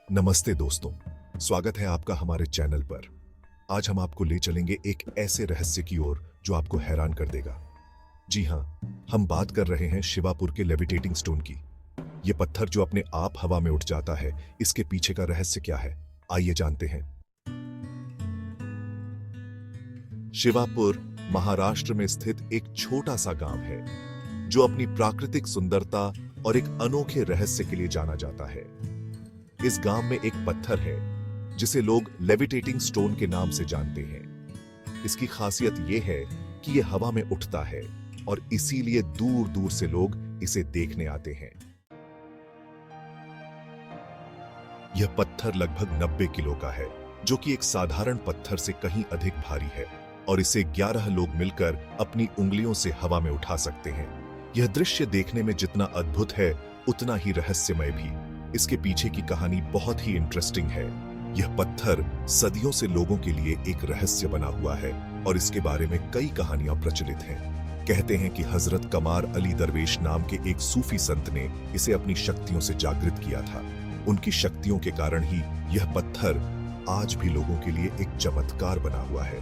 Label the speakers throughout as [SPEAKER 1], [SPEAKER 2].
[SPEAKER 1] नमस्ते दोस्तों, स्वागत है आपका हमारे चैनल पर। आज हम आपको ले चलेंगे एक ऐसे रहस्य की ओर जो आपको हैरान कर देगा। जी हाँ, हम बात कर रहे हैं शिवापुर के लेविटेटिंग स्टोन की। ये पत्थर जो अपने आप हवा में उठ जाता है, इसके पीछे का रहस्य क्या है, आइए जानते हैं। शिवापुर महाराष्ट्र में स्थित एक छोटा सा गांव है जो अपनी प्राकृतिक सुंदरता और एक अनोखे रहस्य के लिए जाना जाता है। इस गांव में एक पत्थर है जिसे लोग लेविटेटिंग स्टोन के नाम से जानते हैं। इसकी खासियत यह है कि यह हवा में उठता है और इसीलिए दूर दूर से लोग इसे देखने आते हैं। यह पत्थर लगभग 90 किलो का है, जो कि एक साधारण पत्थर से कहीं अधिक भारी है और इसे 11 लोग मिलकर अपनी उंगलियों से हवा में उठा सकते हैं। यह दृश्य देखने में जितना अद्भुत है, उतना ही रहस्यमय भी। इसके पीछे की कहानी बहुत ही इंटरेस्टिंग है। यह पत्थर सदियों से लोगों के लिए एक रहस्य बना हुआ है और इसके बारे में कई कहानियां प्रचलित हैं। कहते हैं कि हजरत कमार अली दरवेश नाम के एक सूफी संत ने इसे अपनी शक्तियों से जागृत किया था। उनकी शक्तियों के कारण ही यह पत्थर आज भी लोगों के लिए एक चमत्कार बना हुआ है।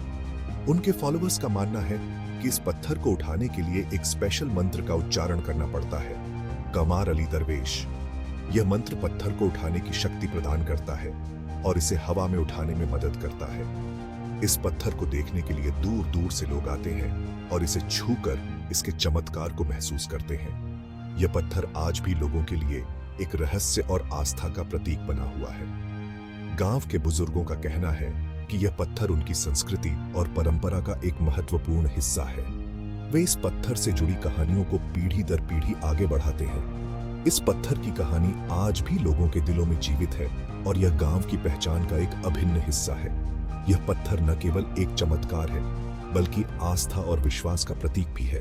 [SPEAKER 1] उनके फॉलोअर्स का मानना है कि इस पत्थर को उठाने के लिए एक स्पेशल मंत्र का उच्चारण करना पड़ता है, कमार अली दरवेश। यह मंत्र पत्थर को उठाने की शक्ति प्रदान करता है और इसे हवा में उठाने में मदद करता है। इस पत्थर को देखने के लिए दूर दूर से लोग आते हैं और इसे छूकर इसके चमत्कार को महसूस करते हैं। यह पत्थर आज भी लोगों के लिए एक रहस्य और आस्था का प्रतीक बना हुआ है। गांव के बुजुर्गों का कहना है कि यह पत्थर उनकी संस्कृति और परंपरा का एक महत्वपूर्ण हिस्सा है। वे इस पत्थर से जुड़ी कहानियों को पीढ़ी दर पीढ़ी आगे बढ़ाते हैं। इस पत्थर की कहानी आज भी लोगों के दिलों में जीवित है और यह गांव की पहचान का एक अभिन्न हिस्सा है। यह पत्थर न केवल एक चमत्कार है, बल्कि आस्था और विश्वास का प्रतीक भी है।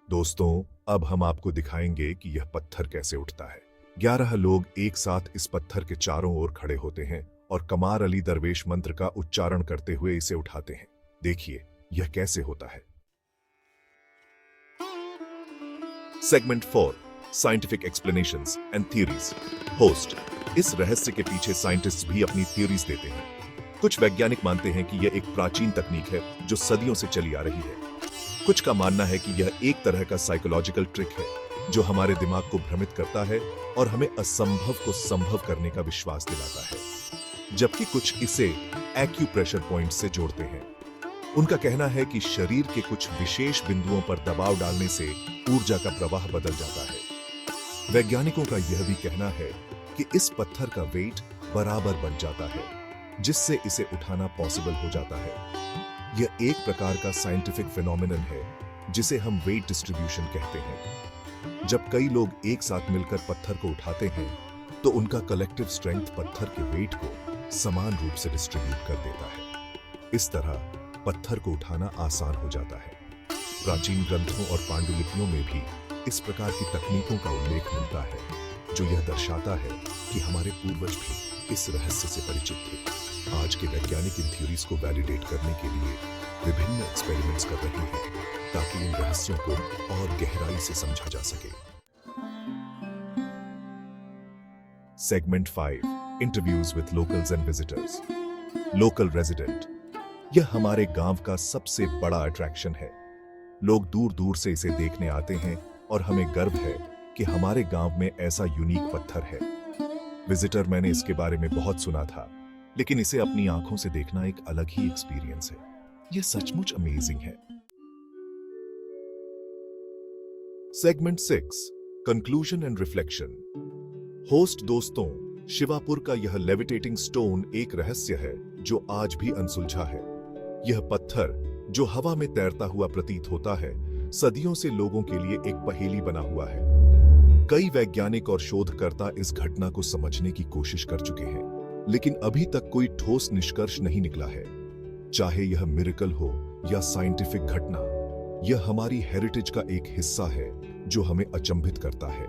[SPEAKER 1] दोस्तों, अब हम आपको दिखाएंगे कि यह पत्थर कैसे उठता है। 11 लोग एक साथ इस पत्थर के चारों ओर खड़े होते हैं और कमार अली दरवेश मंत्र का उच्चारण करते हुए इसे उठाते हैं। देखिए यह कैसे होता है। Segment 4, scientific explanations and theories. Host, इस रहस्य के पीछे साइंटिस्ट भी अपनी थ्योरीज देते हैं। कुछ वैज्ञानिक मानते हैं कि यह एक प्राचीन तकनीक है जो सदियों से चली आ रही है। कुछ का मानना है कि यह एक तरह का साइकोलॉजिकल ट्रिक है जो हमारे दिमाग को भ्रमित करता है और हमें असंभव को संभव करने का विश्वास दिलाता है। जबकि कुछ इसे एक्यूप्रेशर पॉइंट से जोड़ते हैं। उनका कहना है कि शरीर के कुछ विशेष बिंदुओं पर दबाव डालने से ऊर्जा का प्रवाह बदल जाता है। वैज्ञानिकों का यह भी कहना है कि इस पत्थर का वेट बराबर बन जाता है, जिससे इसे उठाना पॉसिबल हो जाता है। यह एक प्रकार का साइंटिफिक फिनोमिनन है जिसे हम वेट डिस्ट्रीब्यूशन कहते हैं। जब कई लोग एक साथ मिलकर पत्थर को उठाते हैं तो उनका कलेक्टिव स्ट्रेंथ पत्थर के वेट को समान रूप से डिस्ट्रीब्यूट कर देता है। इस तरह पत्थर को उठाना आसान हो जाता है। प्राचीन ग्रंथों और पांडुलिपियों में भी इस प्रकार की तकनीकों का उल्लेख मिलता है, जो यह दर्शाता है कि हमारे पूर्वज भी इस रहस्य से परिचित थे। आज के वैज्ञानिक इन थ्योरीज को वैलिडेट करने के लिए विभिन्न एक्सपेरिमेंट्स कर रहे हैं ताकि इन रहस्यों को और गहराई से समझा जा सके। Segment 5, interviews with locals and visitors. Local resident, यह हमारे गांव का सबसे बड़ा अट्रैक्शन है। लोग दूर दूर से इसे देखने आते हैं और हमें गर्व है कि हमारे गांव में ऐसा यूनिक पत्थर है। विजिटर, मैंने इसके बारे में बहुत सुना था, लेकिन इसे अपनी आंखों से देखना एक अलग ही एक्सपीरियंस है। यह सचमुच अमेजिंग है। Segment 6, conclusion and reflection. Host दोस्तों, शिवापुर का यह लेविटेटिंग स्टोन एक रहस्य है जो आज भी अनसुलझा है। यह पत्थर जो हवा में तैरता हुआ प्रतीत होता है, सदियों से लोगों के लिए एक पहेली बना हुआ है। कई वैज्ञानिक और शोधकर्ता इस घटना को समझने की कोशिश कर चुके हैं, लेकिन अभी तक कोई ठोस निष्कर्ष नहीं निकला है। चाहे यह मिरेकल हो या साइंटिफिक घटना, यह हमारी हेरिटेज का एक हिस्सा है जो हमें अचंभित करता है।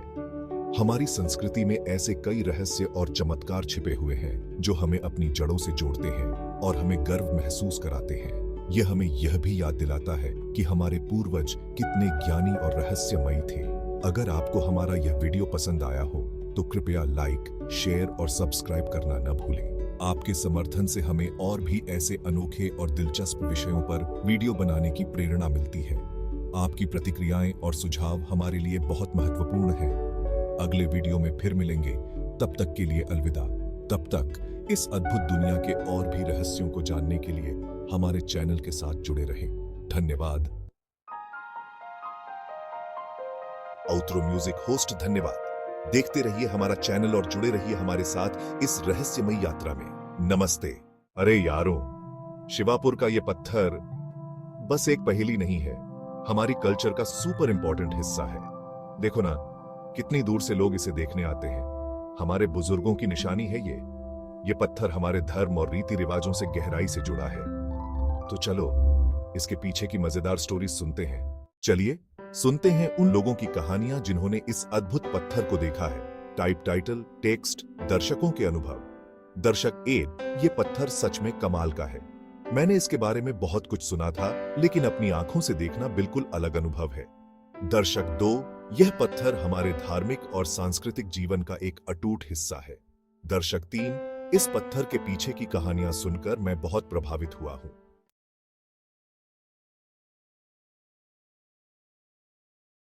[SPEAKER 1] हमारी संस्कृति में ऐसे कई रहस्य और चमत्कार छिपे हुए हैं जो हमें अपनी जड़ों से जोड़ते हैं और हमें गर्व महसूस कराते हैं। यह हमें यह भी याद दिलाता है कि हमारे पूर्वज कितने ज्ञानी और रहस्यमयी थे। अगर आपको हमारा यह वीडियो पसंद आया हो तो कृपया लाइक, शेयर और सब्सक्राइब करना न भूलें। आपके समर्थन से हमें और भी ऐसे अनोखे और दिलचस्प विषयों पर वीडियो बनाने की प्रेरणा मिलती है। आपकी प्रतिक्रियाएं और सुझाव हमारे लिए बहुत महत्वपूर्ण हैं। अगले वीडियो में फिर मिलेंगे, तब तक के लिए अलविदा। तब तक इस अद्भुत दुनिया के और भी रहस्यों को जानने के लिए हमारे चैनल के साथ जुड़े रहें। धन्यवाद। आउट्रो म्यूजिक होस्ट धन्यवाद। देखते रहिए हमारा चैनल और जुड़े रहिए हमारे साथ इस रहस्यमयी यात्रा में। नमस्ते। अरे यारों, शिवापुर का ये पत्थर बस एक पहेली नहीं है, हमारी कल्चर का सुपर इंपॉर्टेंट हिस्सा है। देखो ना, कितनी दूर से लोग इसे देखने आते हैं। हमारे बुजुर्गों की निशानी है ये पत्थर हमारे धर्म और रीति रिवाजों से गहराई से जुड़ा है। तो चलो इसके पीछे की मजेदार स्टोरी सुनते हैं। चलिए सुनते हैं उन लोगों की कहानियां जिन्होंने इस अद्भुत पत्थर को देखा है। टाइटल, टेक्स्ट, दर्शकों के अनुभव। दर्शक 1, ये पत्थर सच में कमाल का है। मैंने इसके बारे में बहुत कुछ सुना था, लेकिन अपनी आंखों से देखना बिल्कुल अलग अनुभव है। दर्शक 2, यह पत्थर हमारे धार्मिक और सांस्कृतिक जीवन का एक अटूट हिस्सा है। दर्शक 3, इस पत्थर के पीछे की कहानियां सुनकर मैं बहुत प्रभावित हुआ हूं।